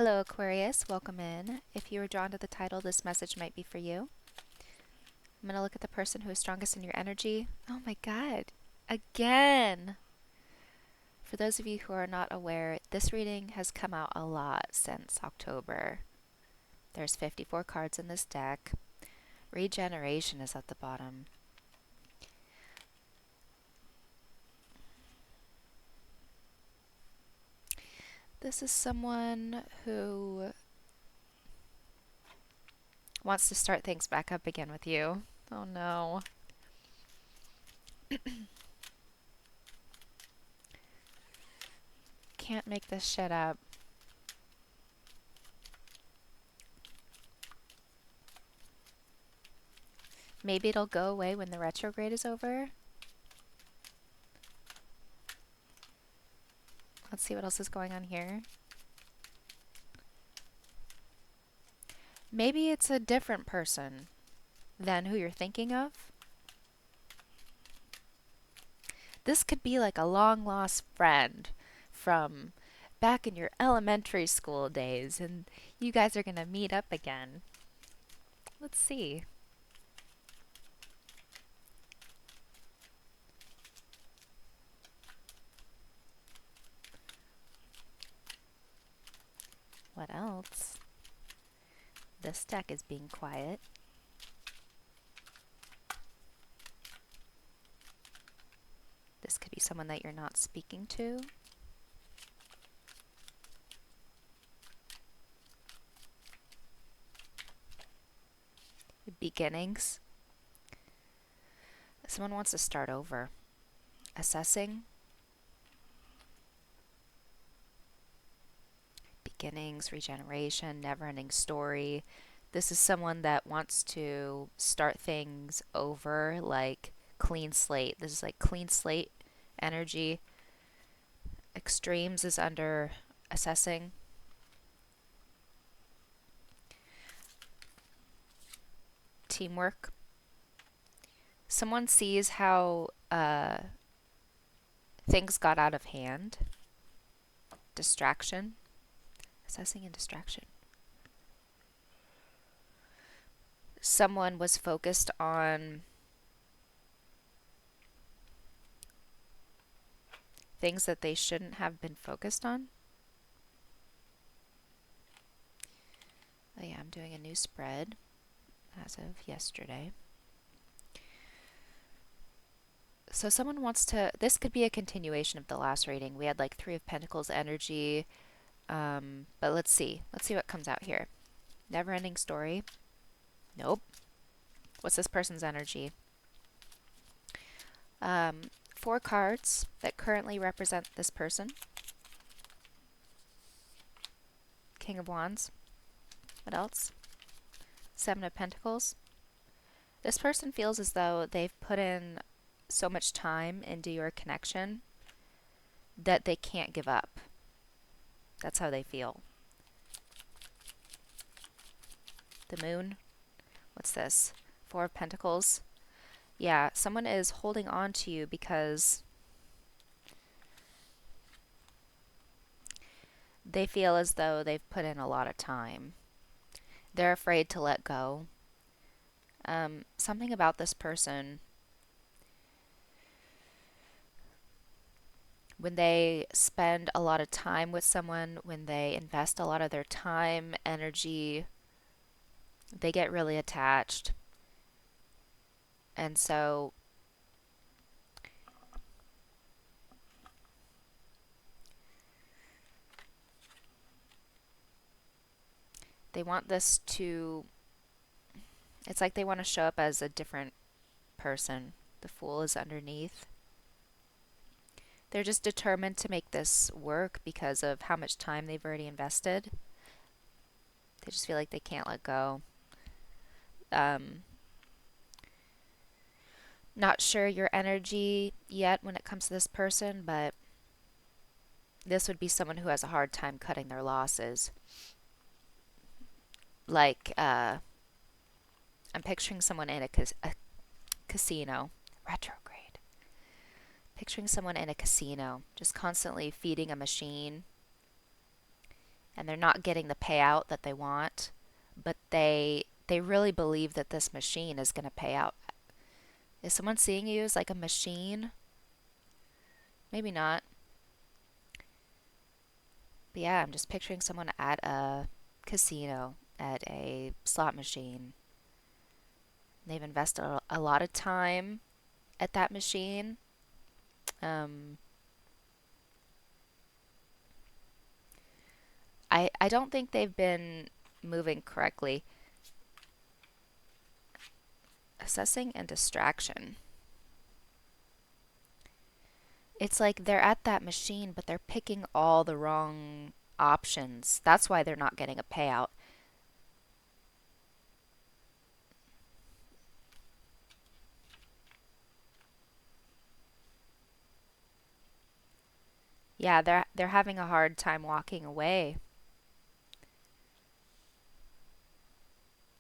Hello, Aquarius. Welcome in. If you were drawn to the title, this message might be for you. I'm going to look at the person who is strongest in your energy. Oh my God. Again. For those of you who are not aware, this reading has come out a lot since October. There's 54 cards in this deck. Regeneration is at the bottom. This is someone who wants to start things back up again with you. Oh no. Can't make this shit up. Maybe it'll go away when the retrograde is over. Let's see what else is going on here. Maybe it's a different person than who you're thinking of. This could be like a long lost friend from back in your elementary school days, and you guys are going to meet up again. Let's see. What else? This deck is being quiet. This could be someone that you're not speaking to. Beginnings. Someone wants to start over. Assessing. Beginnings, regeneration, never-ending story. This is someone that wants to start things over, like clean slate. This is like clean slate energy. Extremes is under assessing. Teamwork. Someone sees how things got out of hand. Distraction. Assessing and distraction. Someone was focused on things that they shouldn't have been focused on. Oh yeah, I'm doing a new spread as of yesterday. So someone wants to, this could be a continuation of the last reading. We had like Three of Pentacles energy, but let's see what comes out here. Never-ending story. Nope. What's this person's energy? Four cards that currently represent this person. King of Wands. What else? Seven of Pentacles. This person feels as though they've put in so much time into your connection that they can't give up. That's how they feel. The Moon. What's this? Four of Pentacles. Yeah, someone is holding on to you because they feel as though they've put in a lot of time. They're afraid to let go. Something about this person, when they spend a lot of time with someone, when they invest a lot of their time, energy, they get really attached. And so they want this to, it's like they want to show up as a different person. The Fool is underneath. They're just determined to make this work because of how much time they've already invested. They just feel like they can't let go. Not sure your energy yet when it comes to this person, but this would be someone who has a hard time cutting their losses. Like, I'm picturing someone in a casino. Retrograde. Picturing someone in a casino, just constantly feeding a machine and they're not getting the payout that they want, but they really believe that this machine is going to pay out. Is someone seeing you as like a machine? Maybe not. But yeah, I'm just picturing someone at a casino, at a slot machine. They've invested a lot of time at that machine. Um, I don't think they've been moving correctly. Assessing and distraction. It's like they're at that machine, but they're picking all the wrong options. That's why they're not getting a payout. Yeah, they're having a hard time walking away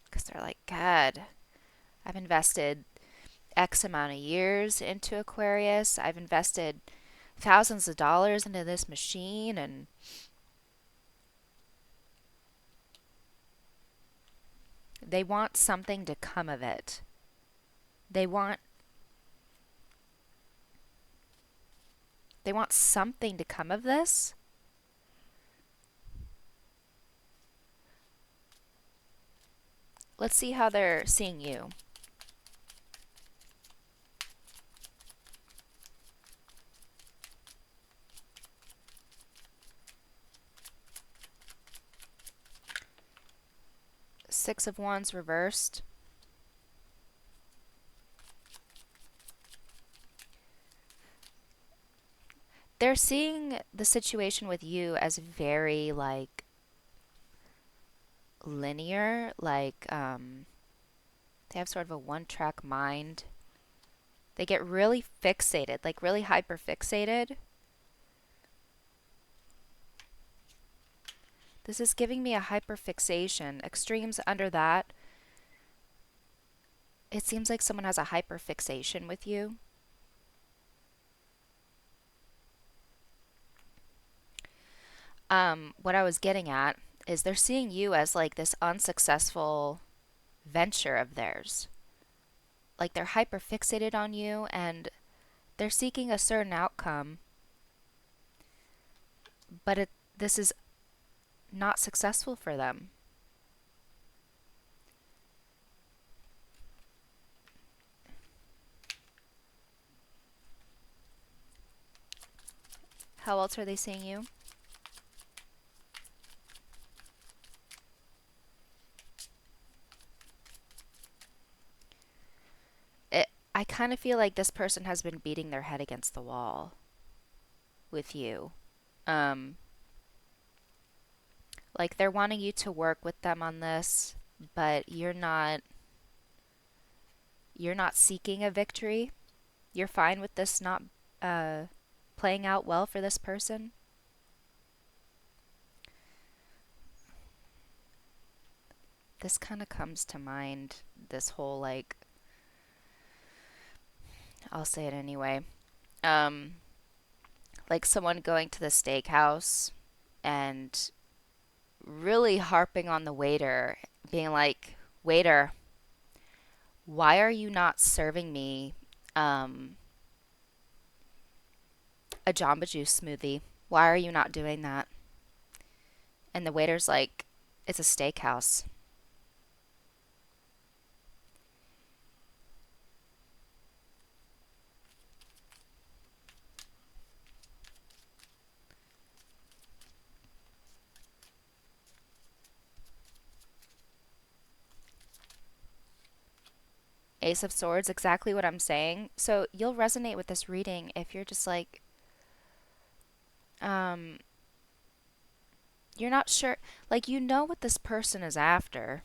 because they're like, God, I've invested X amount of years into Aquarius. I've invested thousands of dollars into this machine, and they want something to come of it. They want they want something to come of this. Let's see how they're seeing you. Six of Wands reversed. They're seeing the situation with you as very like linear, like they have sort of a one-track mind. They get really fixated, like really hyper fixated. This is giving me a hyperfixation. Extremes under that. It seems like someone has a hyperfixation with you. What I was getting at is they're seeing you as like this unsuccessful venture of theirs. Like they're hyperfixated on you and they're seeking a certain outcome, but this is not successful for them. How else are they seeing you? I kind of feel like this person has been beating their head against the wall with you. Um, like they're wanting you to work with them on this, but you're not seeking a victory. You're fine with this not uh, playing out well for this person. This kind of comes to mind, this whole like, I'll say it anyway. Um, like someone going to the steakhouse and really harping on the waiter, being like, waiter, why are you not serving me um, a Jamba Juice smoothie? Why are you not doing that? And the waiter's like, it's a steakhouse. Ace of Swords, exactly what I'm saying. So you'll resonate with this reading if you're just like, um, you're not sure, like, you know what this person is after.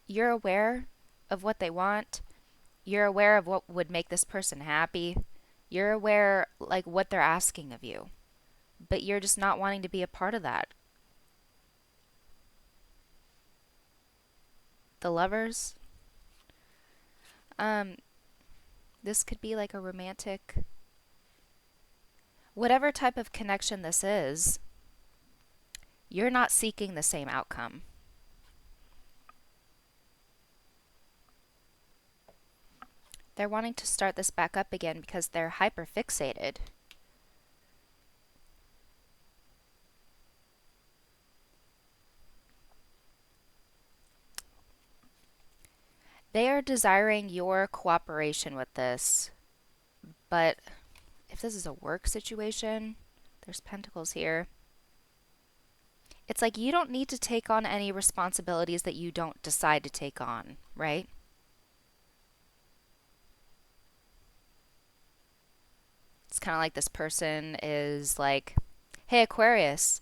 You're aware of what they want. You're aware of what would make this person happy. You're aware, like, what they're asking of you. But you're just not wanting to be a part of that. The Lovers, um, this could be like a romantic, whatever type of connection this is, You're not seeking the same outcome. They're wanting to start this back up again because they're hyper fixated. They are desiring your cooperation with this, but if this is a work situation, there's pentacles here. It's like you don't need to take on any responsibilities that you don't decide to take on, right? It's kind of like this person is like, hey, Aquarius,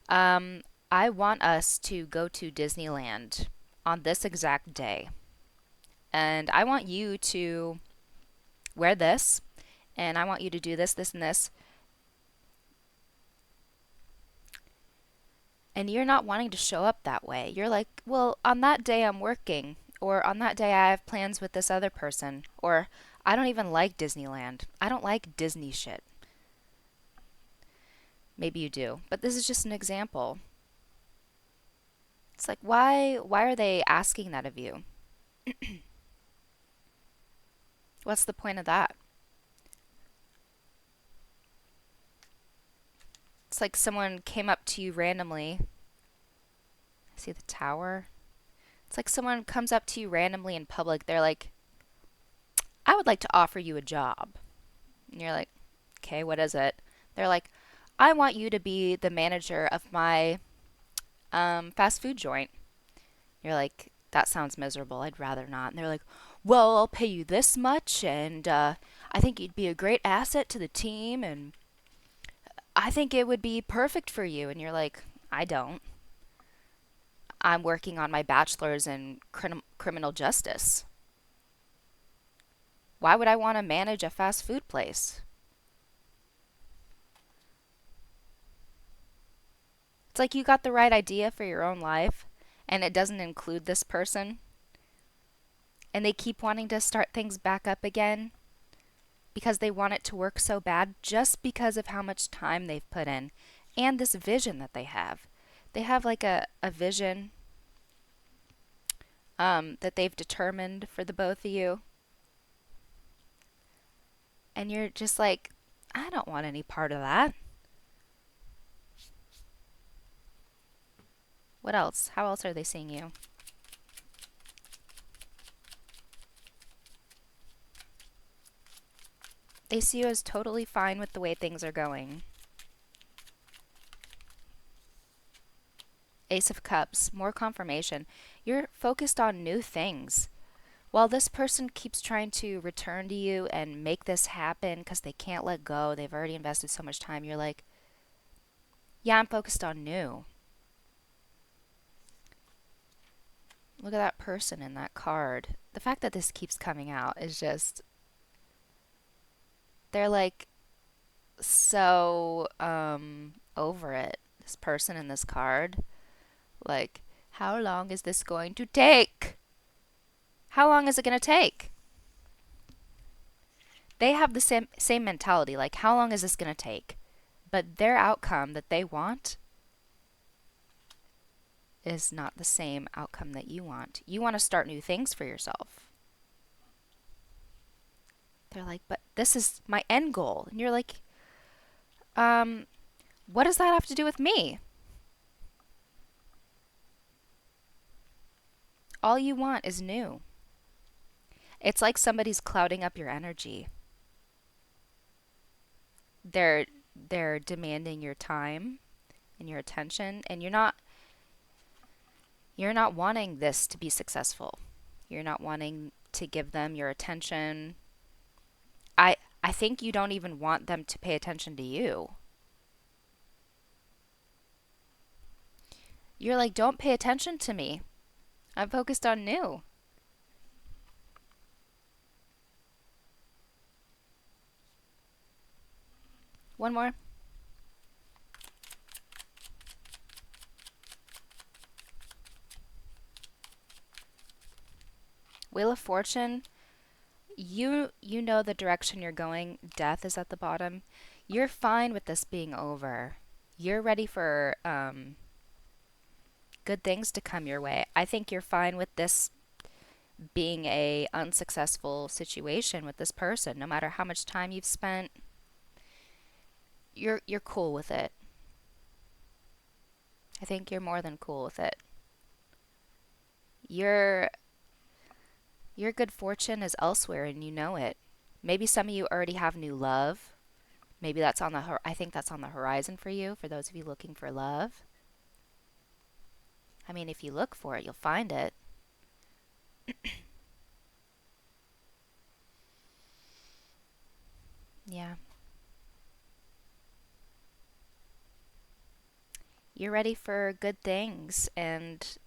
um, I want us to go to Disneyland on this exact day. And I want you to wear this, and I want you to do this, this, and this. And you're not wanting to show up that way. You're like, well, on that day I'm working, or on that day I have plans with this other person, or I don't even like Disneyland. I don't like Disney shit. Maybe you do, but this is just an example. It's like, why are they asking that of you? What's the point of that? It's like someone came up to you randomly. See the tower? It's like someone comes up to you randomly in public. They're like, I would like to offer you a job. And you're like, okay, what is it? They're like, I want you to be the manager of my fast food joint. You're like, that sounds miserable. I'd rather not. And they're like, well, I'll pay you this much, and I think you'd be a great asset to the team, and I think it would be perfect for you. And you're like, I don't. I'm working on my bachelor's in criminal justice. Why would I want to manage a fast food place? It's like you got the right idea for your own life, and it doesn't include this person, and they keep wanting to start things back up again because they want it to work so bad just because of how much time they've put in and this vision that they have. They have like a vision that they've determined for the both of you, and you're just like, I don't want any part of that. What else? How else are they seeing you? They see you as totally fine with the way things are going. Ace of Cups, more confirmation. You're focused on new things. While this person keeps trying to return to you and make this happen because they can't let go, they've already invested so much time, you're like, yeah, I'm focused on new. Look at that person in that card. The fact that this keeps coming out is just, they're like so over it. This person in this card, like, how long is this going to take? How long is it going to take? They have the same mentality, like, how long is this going to take? But their outcome that they want is not the same outcome that you want. You want to start new things for yourself. They're like, but this is my end goal. And you're like, what does that have to do with me? All you want is new. It's like somebody's clouding up your energy. They're they're demanding your time and your attention, and you're not wanting this to be successful. You're not wanting to give them your attention. I think you don't even want them to pay attention to you. You're like, don't pay attention to me. I'm focused on new. One more. Wheel of Fortune. You know the direction you're going. Death is at the bottom. You're fine with this being over. You're ready for good things to come your way. I think you're fine with this being a unsuccessful situation with this person. No matter how much time you've spent, you're cool with it. I think you're more than cool with it. Your your good fortune is elsewhere and you know it. Maybe some of you already have new love. Maybe that's on the I think that's on the horizon for you, for those of you looking for love. I mean, if you look for it, you'll find it. Yeah. You're ready for good things, and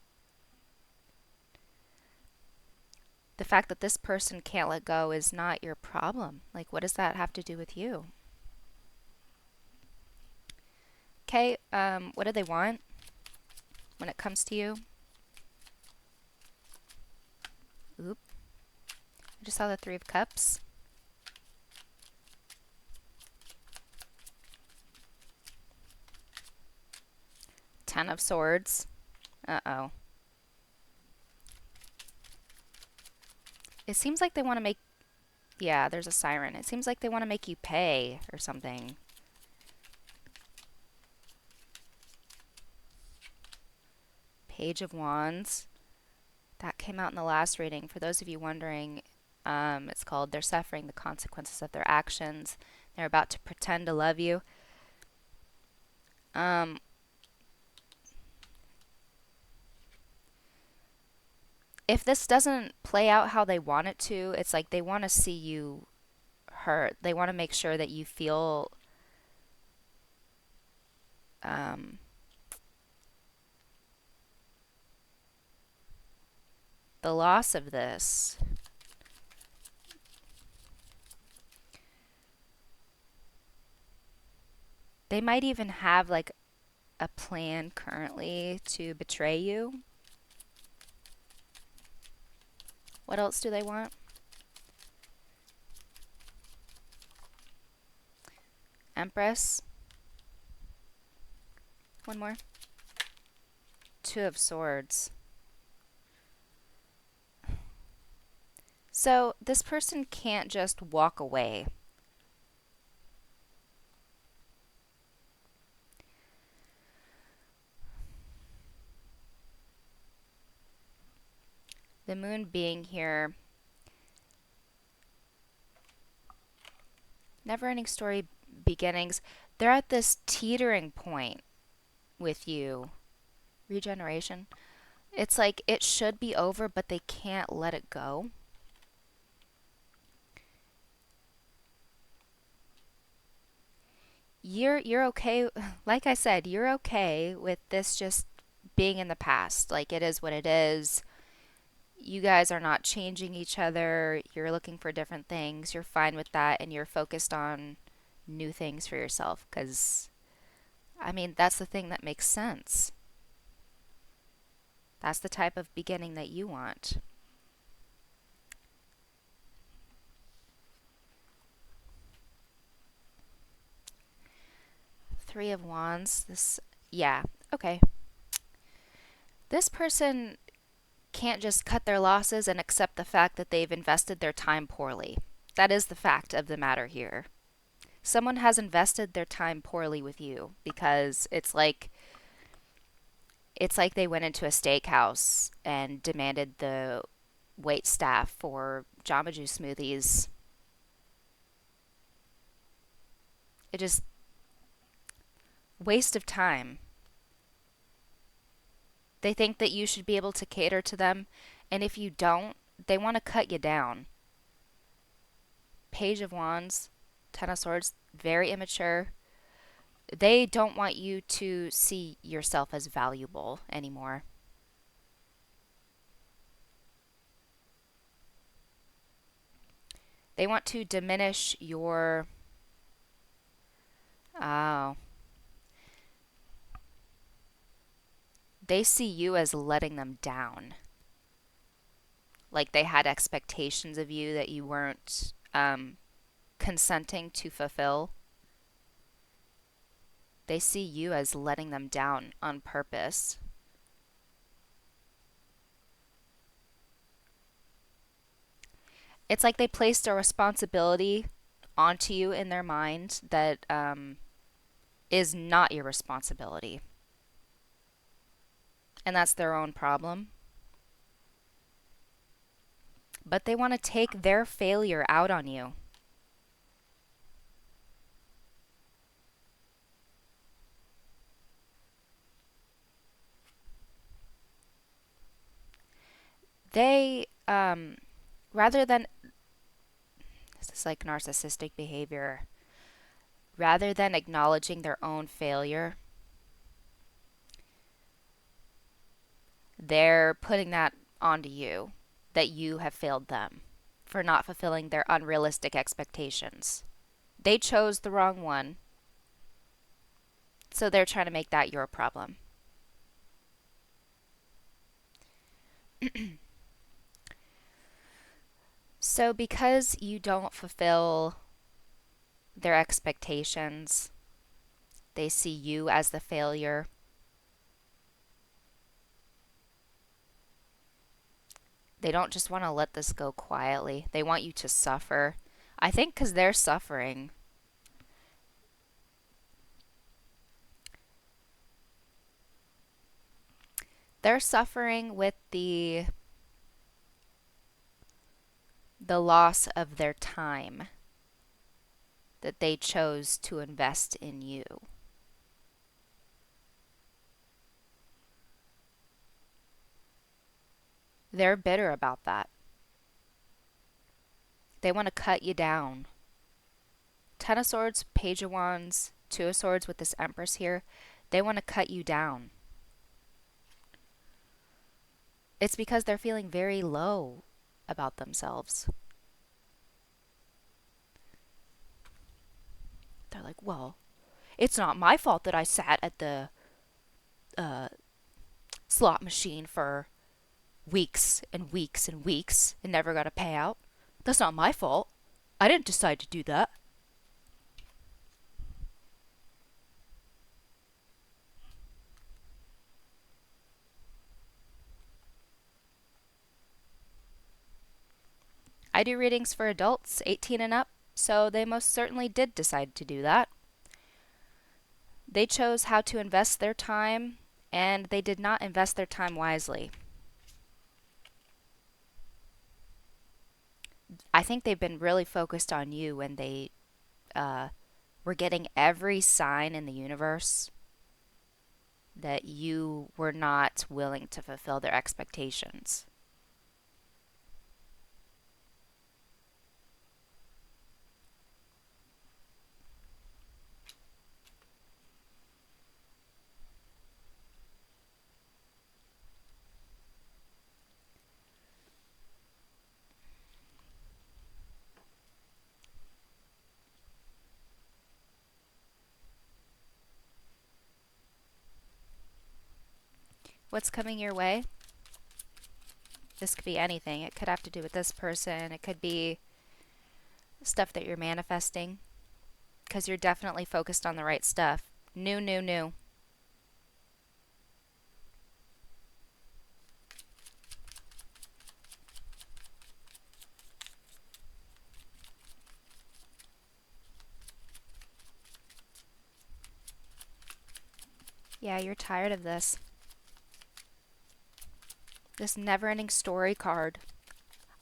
the fact that this person can't let go is not your problem. Like, what does that have to do with you? Okay, what do they want when it comes to you? Oop. I just saw the Three of Cups. Ten of Swords. Uh-oh. It seems like they want to make... Yeah, there's a siren. It seems like they want to make you pay or something. Page of Wands. That came out in the last reading. For those of you wondering, it's called They're Suffering the Consequences of Their Actions. They're about to pretend to love you. If this doesn't play out how they want it to, it's like they want to see you hurt. They want to make sure that you feel the loss of this. They might even have like a plan currently to betray you. What else do they want? Empress. One more. Two of Swords. So this person can't just walk away. The moon being here. Never-ending story beginnings. They're at this teetering point with you. Regeneration. It's like it should be over, but they can't let it go. You're okay. Like I said, you're okay with this just being in the past. Like, it is what it is. You guys are not changing each other. You're looking for different things. You're fine with that, and you're focused on new things for yourself. Because, I mean, that's the thing that makes sense. That's the type of beginning that you want. Three of Wands. Yeah, okay. This person can't just cut their losses and accept the fact that they've invested their time poorly. That is the fact of the matter here. Someone has invested their time poorly with you because it's like they went into a steakhouse and demanded the wait staff for Jamba Juice smoothies. It just waste of time. They think that you should be able to cater to them, and if you don't, they want to cut you down. Page of Wands, Ten of Swords, very immature. They don't want you to see yourself as valuable anymore. They want to diminish your... Oh. They see you as letting them down. Like they had expectations of you that you weren't consenting to fulfill. They see you as letting them down on purpose. It's like they placed a responsibility onto you in their mind that is not your responsibility. And that's their own problem. But they want to take their failure out on you. They, rather than, this is like narcissistic behavior, rather than acknowledging their own failure, they're putting that onto you, that you have failed them for not fulfilling their unrealistic expectations. They chose the wrong one, so they're trying to make that your problem. So, because you don't fulfill their expectations, they see you as the failure. They don't just want to let this go quietly. They want you to suffer. I think because they're suffering. They're suffering with the loss of their time that they chose to invest in you. They're bitter about that. They want to cut you down. Ten of Swords, Page of Wands, Two of Swords with this Empress here. They want to cut you down. It's because they're feeling very low about themselves. They're like, well, it's not my fault that I sat at the slot machine for weeks and weeks and weeks and never got a payout. That's not my fault. I didn't decide to do that. I do readings for adults 18 and up, so they most certainly did decide to do that. They chose how to invest their time, and they did not invest their time wisely. I think they've been really focused on you, and they were getting every sign in the universe that you were not willing to fulfill their expectations. What's coming your way? This could be anything. It could have to do with this person. It could be stuff that you're manifesting, because you're definitely focused on the right stuff. New, new, new. Yeah, you're tired of this. This never-ending story card.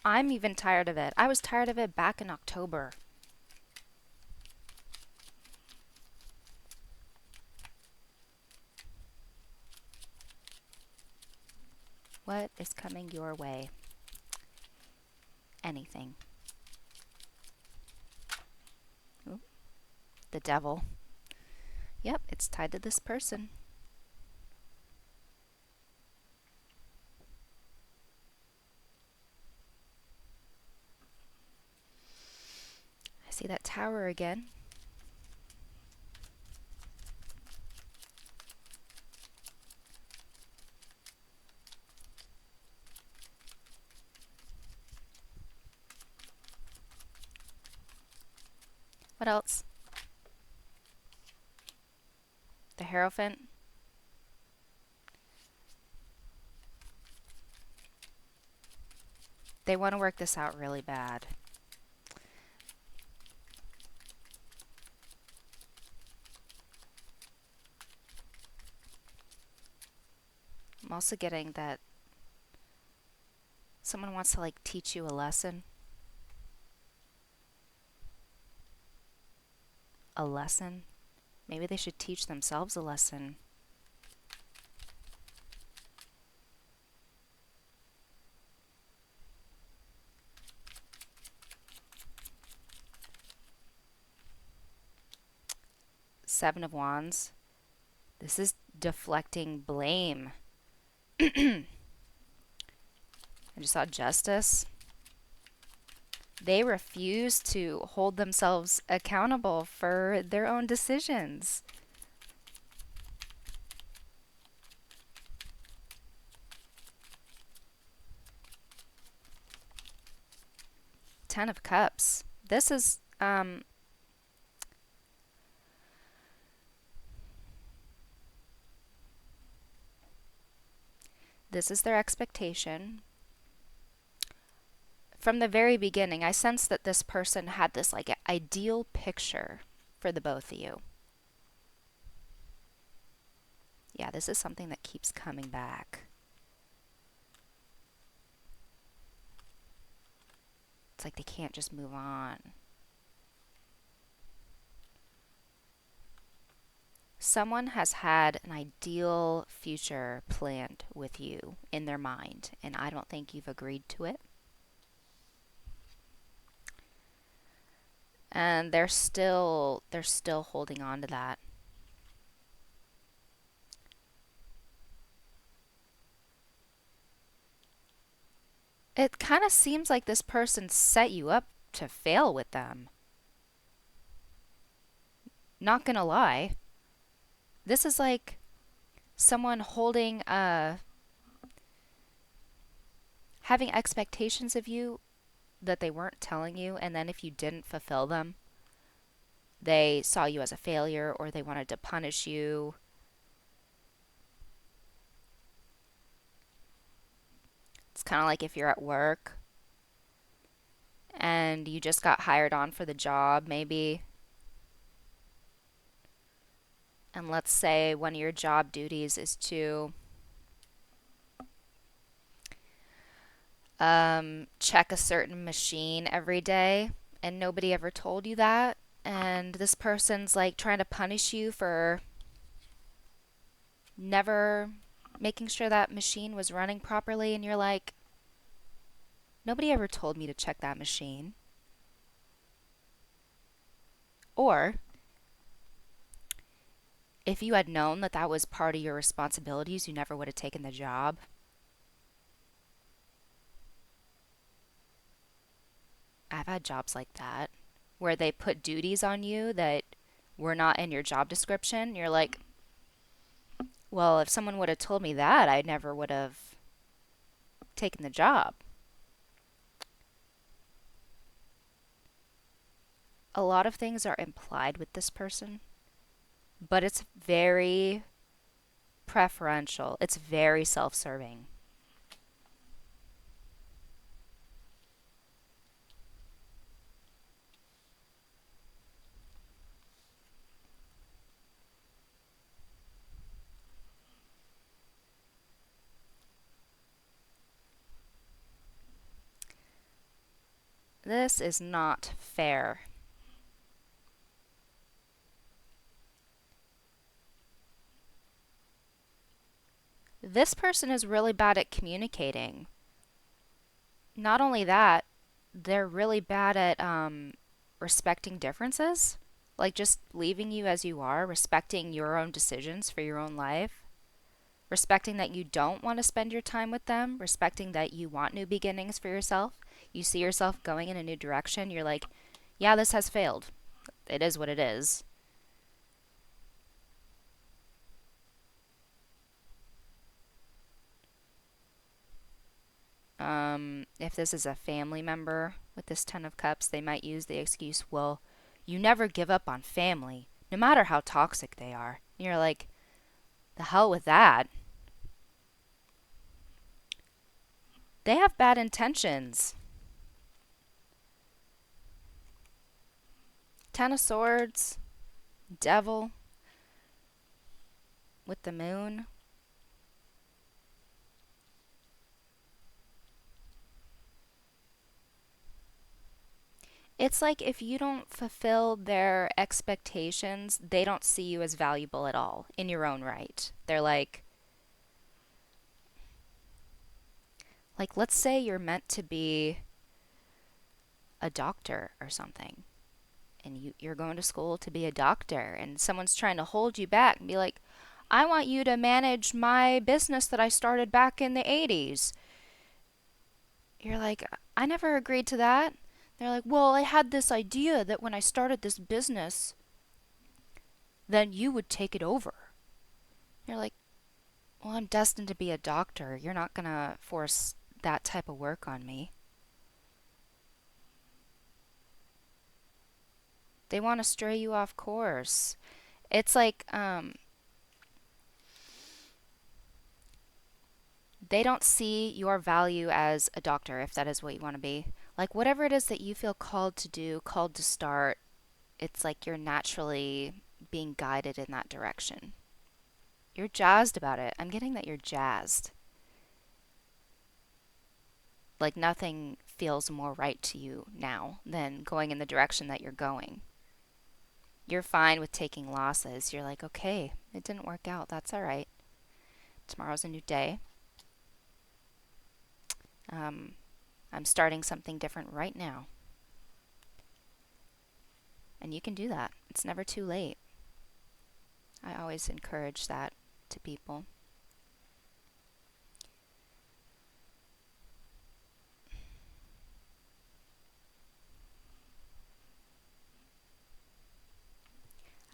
I'm even tired of it. I was tired of it back in October. What is coming your way? Anything. Ooh, the devil. Yep, it's tied to this person. I see that tower again. What else? The Hierophant. They want to work this out really bad. I'm also getting that someone wants to like teach you a lesson. A lesson? Maybe they should teach themselves a lesson. Seven of Wands. This is deflecting blame. I just saw Justice. They refuse to hold themselves accountable for their own decisions. Ten of Cups. This is this is their expectation. From the very beginning, I sense that this person had this like ideal picture for the both of you. Yeah, this is something that keeps coming back. It's like they can't just move on. Someone has had an ideal future planned with you in their mind, and I don't think you've agreed to it. And they're still holding on to that. It kind of seems like this person set you up to fail with them. Not gonna lie. This is like someone having expectations of you that they weren't telling you, and then if you didn't fulfill them, they saw you as a failure or they wanted to punish you. It's kind of like if you're at work and you just got hired on for the job, maybe. And let's say one of your job duties is to check a certain machine every day, and nobody ever told you that. And this person's like trying to punish you for never making sure that machine was running properly, and you're like, nobody ever told me to check that machine. Or if you had known that that was part of your responsibilities, you never would have taken the job. I've had jobs like that where they put duties on you that were not in your job description. You're like, well, if someone would have told me that, I never would have taken the job. A lot of things are implied with this person, but it's very preferential. It's very self-serving. This is not fair. This person is really bad at communicating. Not only that, they're really bad at respecting differences. Like just leaving you as you are, respecting your own decisions for your own life, respecting that you don't want to spend your time with them, respecting that you want new beginnings for yourself. You see yourself going in a new direction. You're like, yeah, this has failed. It is what it is. If this is a family member with this Ten of Cups, they might use the excuse, well, you never give up on family, no matter how toxic they are. And you're like, the hell with that. They have bad intentions. Ten of Swords, Devil with the Moon. It's like if you don't fulfill their expectations, they don't see you as valuable at all in your own right. They're like let's say you're meant to be a doctor or something, and you're going to school to be a doctor, and someone's trying to hold you back and be like, I want you to manage my business that I started back in the 80s. You're like, I never agreed to that. They're like, well, I had this idea that when I started this business, then you would take it over. You're like, well, I'm destined to be a doctor. You're not going to force that type of work on me. They want to stray you off course. It's like they don't see your value as a doctor if that is what you want to be. Like whatever it is that you feel called to do, called to start, it's like you're naturally being guided in that direction. You're jazzed about it. I'm getting that you're jazzed. Like nothing feels more right to you now than going in the direction that you're going. You're fine with taking losses. You're like, okay, it didn't work out. That's all right. Tomorrow's a new day. Um, I'm starting something different right now. And you can do that. It's never too late. I always encourage that to people.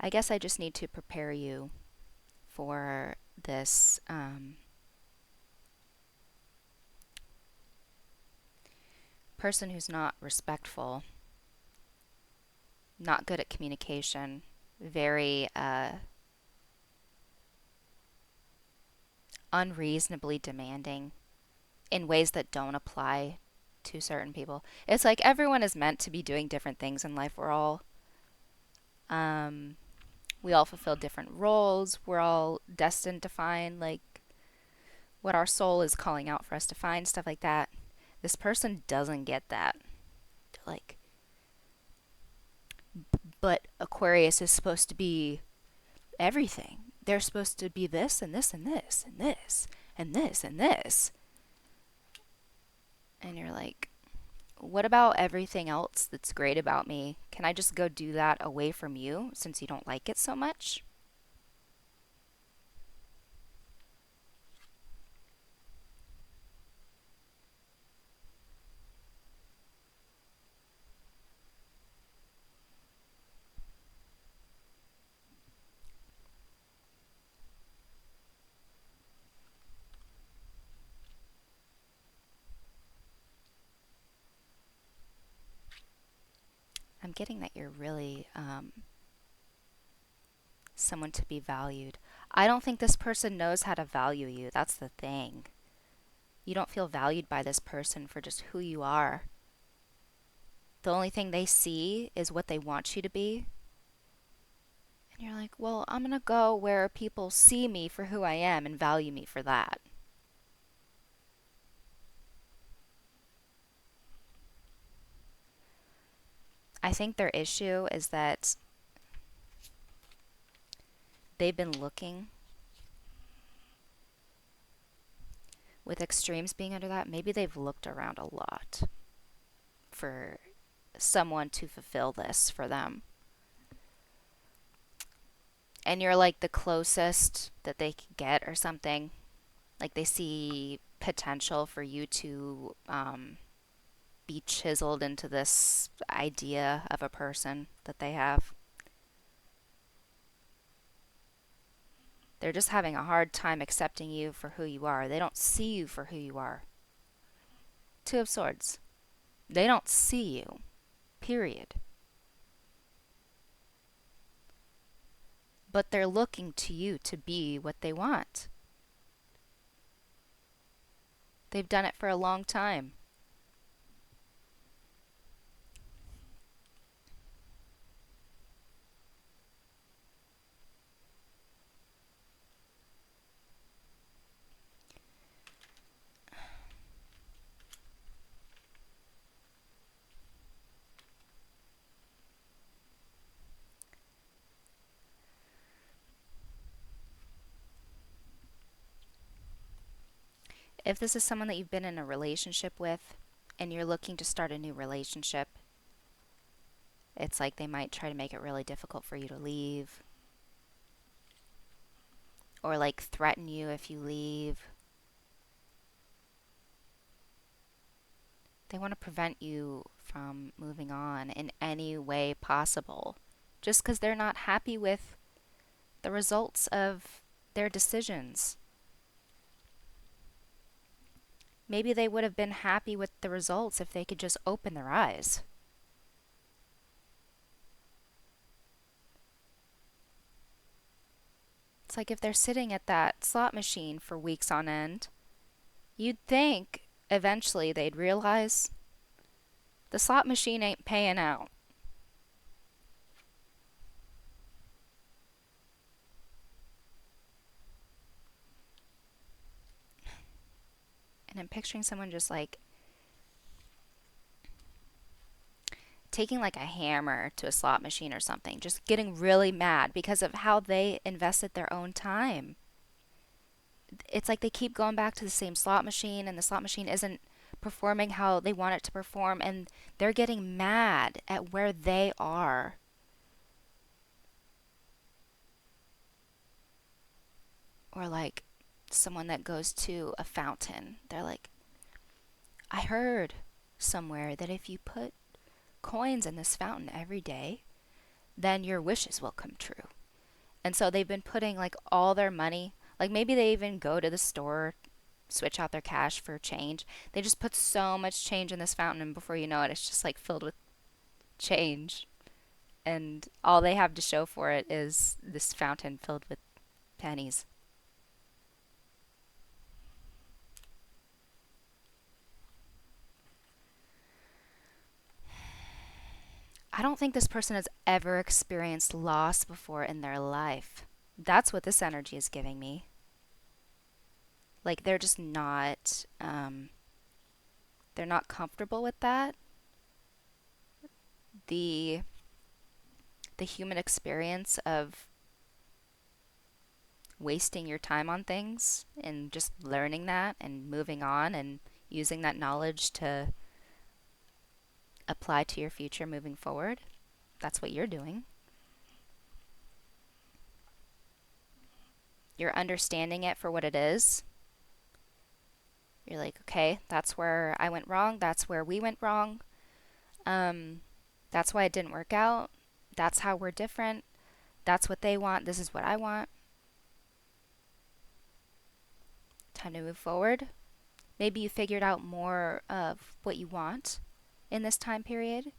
I guess I just need to prepare you for this person who's not respectful, not good at communication, very unreasonably demanding in ways that don't apply to certain people. It's like everyone is meant to be doing different things in life. Um, we all fulfill different roles. We're all destined to find like what our soul is calling out for us to find, stuff like that. This person doesn't get that. They're like, but Aquarius is supposed to be everything. They're supposed to be this and this and this and this and this and this. And you're like, what about everything else that's great about me? Can I just go do that away from you since you don't like it so much? I'm getting that you're really someone to be valued. I don't think this person knows how to value you. That's the thing. You don't feel valued by this person for just who you are. The only thing they see is what they want you to be. And you're like, well, I'm going to go where people see me for who I am and value me for that. I think their issue is that they've been looking with extremes being under that. Maybe they've looked around a lot for someone to fulfill this for them. And you're like the closest that they can get or something. Like they see potential for you to be chiseled into this idea of a person that they have. They're just having a hard time accepting you for who you are. They don't see you for who you are. Two of Swords. They don't see you. Period. But they're looking to you to be what they want. They've done it for a long time. If this is someone that you've been in a relationship with and you're looking to start a new relationship, it's like they might try to make it really difficult for you to leave, or like threaten you if you leave. They want to prevent you from moving on in any way possible just because they're not happy with the results of their decisions. Maybe they would have been happy with the results if they could just open their eyes. It's like if they're sitting at that slot machine for weeks on end, you'd think eventually they'd realize the slot machine ain't paying out. And I'm picturing someone just like taking like a hammer to a slot machine or something, just getting really mad because of how they invested their own time. It's like they keep going back to the same slot machine and the slot machine isn't performing how they want it to perform, and they're getting mad at where they are. Or like someone that goes to a fountain, they're like, I heard somewhere that if you put coins in this fountain every day, then your wishes will come true. And so they've been putting like all their money, like maybe they even go to the store, switch out their cash for change. They just put so much change in this fountain, and before you know it, it's just like filled with change. And all they have to show for it is this fountain filled with pennies. I don't think this person has ever experienced loss before in their life. That's what this energy is giving me. Like they're just not, they're not comfortable with that. The the human experience of wasting your time on things and just learning that and moving on and using that knowledge to apply to your future moving forward. That's what you're doing. You're understanding it for what it is. You're like, okay, that's where I went wrong. That's where we went wrong. Um, that's why it didn't work out. That's how we're different. That's what they want. This is what I want. Time to move forward. Maybe you figured out more of what you want in this time period.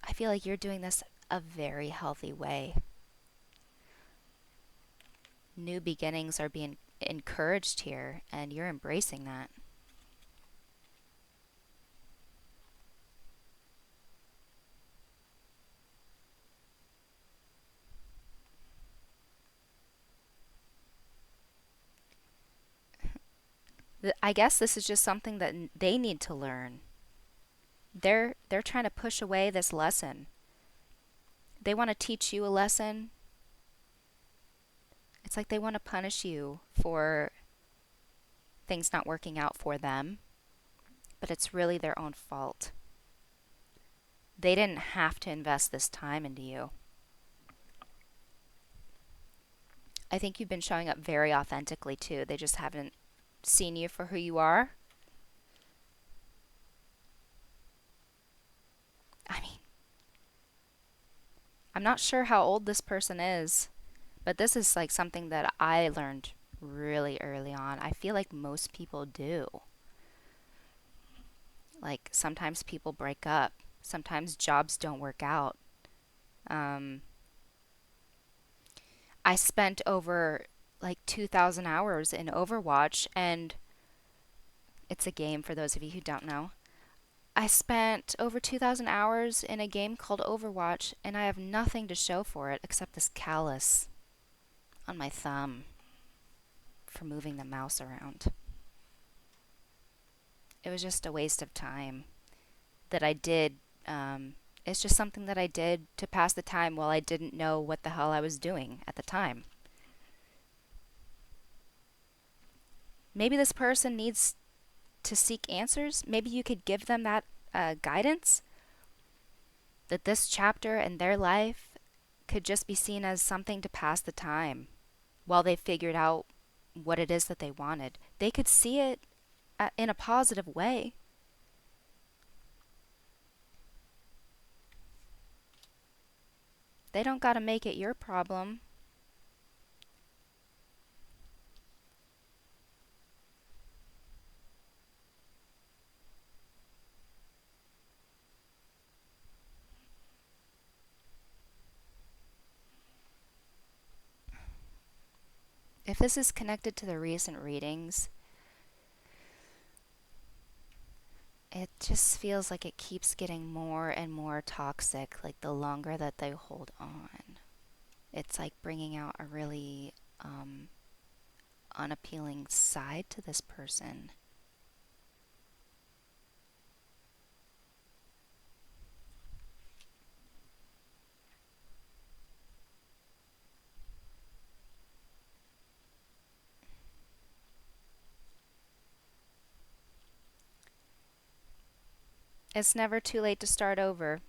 I feel like you're doing this a very healthy way. New beginnings are being encouraged here, and you're embracing that. I guess this is just something that they need to learn. They're trying to push away this lesson. They want to teach you a lesson. It's like they want to punish you for things not working out for them, but it's really their own fault. They didn't have to invest this time into you. I think you've been showing up very authentically too. They just haven't seen you for who you are. I mean, I'm not sure how old this person is, but this is like something that I learned really early on. I feel like most people do. Like sometimes people break up, sometimes jobs don't work out. Um, I spent over like 2,000 hours in Overwatch, and it's a game for those of you who don't know. I spent over 2,000 hours in a game called Overwatch, and I have nothing to show for it except this callus on my thumb for moving the mouse around. It was just a waste of time that I did. It's just something that I did to pass the time while I didn't know what the hell I was doing at the time. Maybe this person needs to seek answers. Maybe you could give them that guidance that this chapter in their life could just be seen as something to pass the time while they figured out what it is that they wanted. They could see it in a positive way. They don't got to make it your problem. If this is connected to the recent readings, it just feels like it keeps getting more and more toxic, like the longer that they hold on. It's like bringing out a really unappealing side to this person. It's never too late to start over.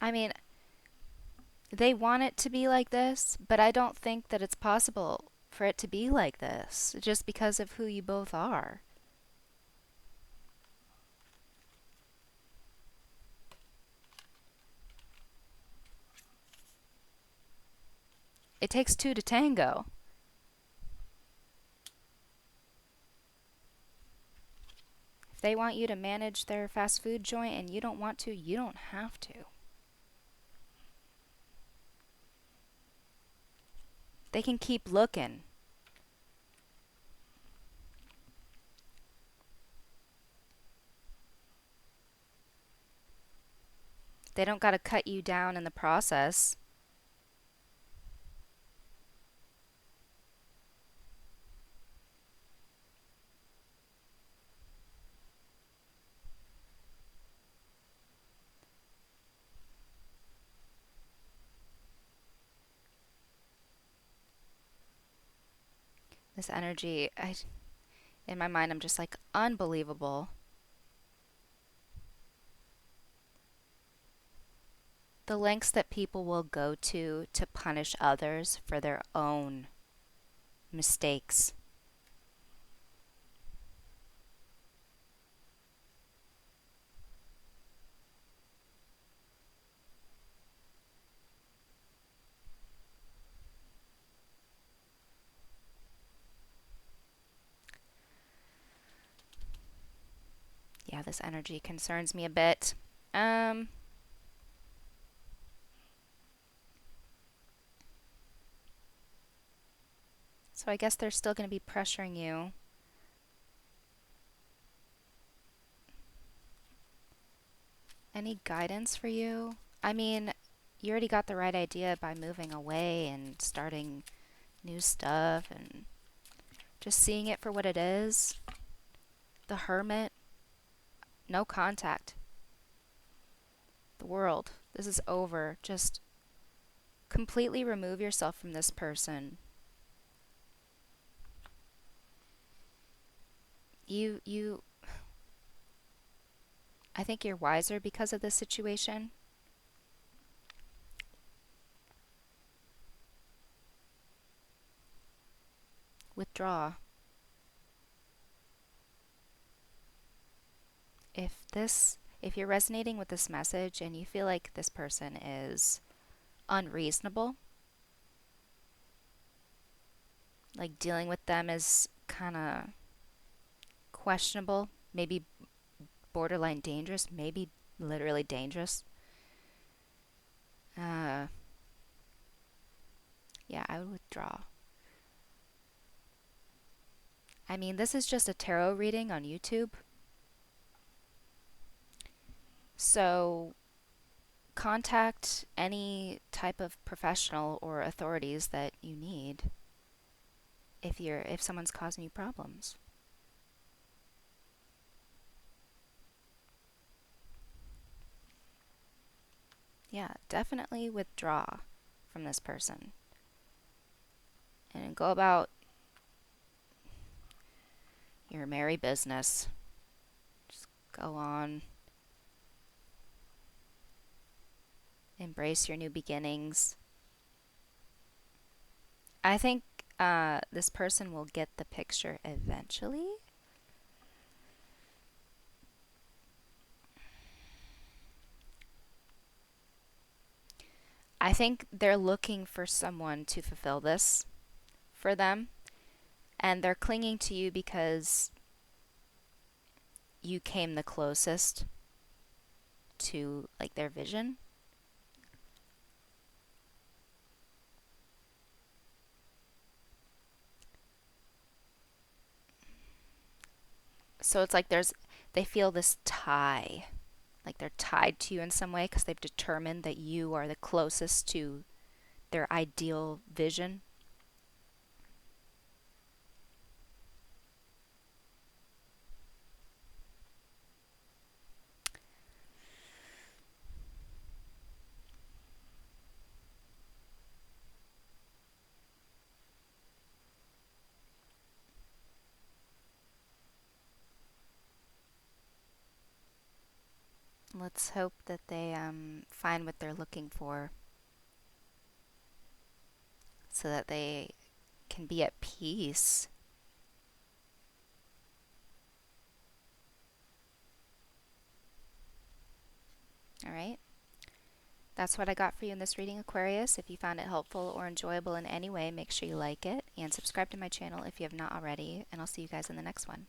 I mean, they want it to be like this, but I don't think that it's possible for it to be like this just because of who you both are. It takes two to tango. If they want you to manage their fast food joint and you don't want to, you don't have to. They can keep looking. They don't got to cut you down in the process. This energy, in my mind, I'm just like, unbelievable. The lengths that people will go to punish others for their own mistakes. Yeah, this energy concerns me a bit. Um, so I guess they're still going to be pressuring you. Any guidance for you? I mean, you already got the right idea by moving away and starting new stuff and just seeing it for what it is. The Hermit, no contact. The world, this is over. Just completely remove yourself from this person. You I think you're wiser because of this situation. Withdraw. If you're resonating with this message and you feel like this person is unreasonable, like dealing with them is kind of questionable, maybe borderline dangerous, maybe literally dangerous, uh, yeah, I would withdraw. I mean, this is just a tarot reading on YouTube. So contact any type of professional or authorities that you need if someone's causing you problems. Yeah, definitely withdraw from this person and go about your merry business. Just go on, embrace your new beginnings. I think this person will get the picture eventually. I think they're looking for someone to fulfill this for them, and they're clinging to you because you came the closest to like their vision. So it's like they feel this tie, like they're tied to you in some way because they've determined that you are the closest to their ideal vision. Let's hope that they find what they're looking for so that they can be at peace. All right? That's what I got for you in this reading, Aquarius. If you found it helpful or enjoyable in any way, make sure you like it and subscribe to my channel if you have not already, and I'll see you guys in the next one.